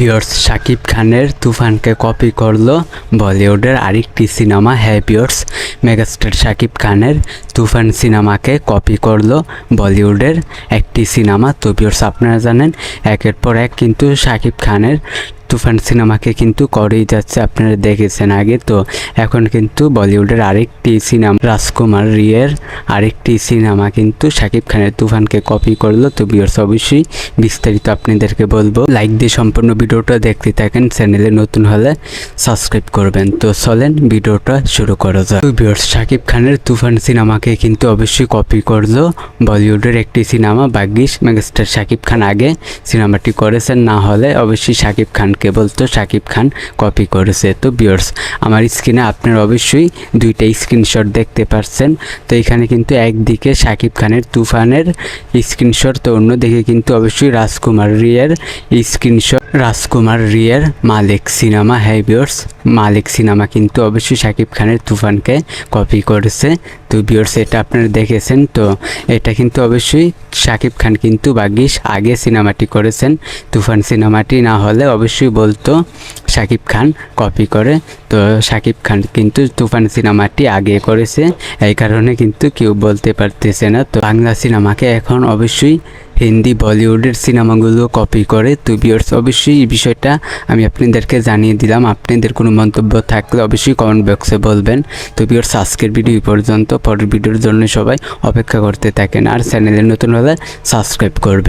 Viewers, Shakib খানের তুফানকে copy করলো বলিউডের আরেকটি সিনেমা। হ্যাঁ ভিউয়ার্স, মেগাস্টার শাকিব খানের তুফান সিনেমাকে কপি করলো বলিউডের একটি সিনেমা। তো ভিউয়ার্স, আপনারা জানেন একের পর এক কিন্তু শাকিব খানের তুফান সিনেমাকে কিন্তু করেই যাচ্ছে, আপনারা দেখেছেন আগে। তো এখন কিন্তু বলিউডের আরেকটি সিনেমা, রাজকুমার রিয়ের আরেকটি সিনেমা কিন্তু শাকিব খানের তুফানকে কপি করলো। তো ভিউয়ার্স, অবশ্যই বিস্তারিত আপনাদেরকে বলবো, লাইক দিয়ে সম্পূর্ণ ভিডিওটা দেখতে থাকেন, চ্যানেলে নতুন হলে সাবস্ক্রাইব করবেন। তো চলেন ভিডিওটা শুরু করা যাক। তো ভিউয়ার্স, শাকিব খানের তুফান সিনেমাকে কিন্তু অবশ্যই কপি করলো বলিউডের একটি সিনেমা। ভাগ্যিস মেগাস্টার শাকিব খান আগে সিনেমাটি করেছেন, না হলে অবশ্যই শাকিব খানকে বলতো শাকিব খান কপি করেছে। তো ভিউয়ার্স, আমার স্ক্রিনে আপনারা অবশ্যই দুইটা স্ক্রিনশট দেখতে পাচ্ছেন। তো এখানে কিন্তু একদিকে শাকিব খানের তুফানের স্ক্রিনশট, তো অন্যদিকে কিন্তু অবশ্যই রাজকুমার রিয়ের স্ক্রিনশট। রাজকুমার রিয়ের মালিক সিনেমা। হ্যাঁ ভিউয়ার্স, মালিক সিনেমা কিন্তু অবশ্যই শাকিব খানের তুফানকে কপি করেছে। তো ভিউয়ার্স, এটা আপনারা দেখেছেন। তো এটা কিন্তু অবশ্যই শাকিব খান কিন্তু ভাগ্যিস আগে সিনেমাটি করেছেন, তুফান সিনেমাটি না হলে অবশ্যই বলতো শাকিব খান কপি করে। তো শাকিব খান কিন্তু তুফান সিনেমাটি আগে করেছে, এই কারণে কিন্তু কেউ বলতে পারতেছে না। তো বাংলা সিনেমাকে এখন অবশ্যই হিন্দি বলিউডের সিনেমাগুলো কপি করে। তো ভিউয়ার্স, অবশ্যই এই বিষয়টা আমি আপনাদেরকে জানিয়ে দিলাম। আপনাদের কোনো মন্তব্য থাকলে অবশ্যই কমেন্ট বক্সে বলবেন। তো ভিউয়ার্স, আজকের ভিডিও পর্যন্ত, পরের ভিডিওর জন্য সবাই অপেক্ষা করতে থাকেন, আর চ্যানেলে নতুন হলে সাবস্ক্রাইব করবেন।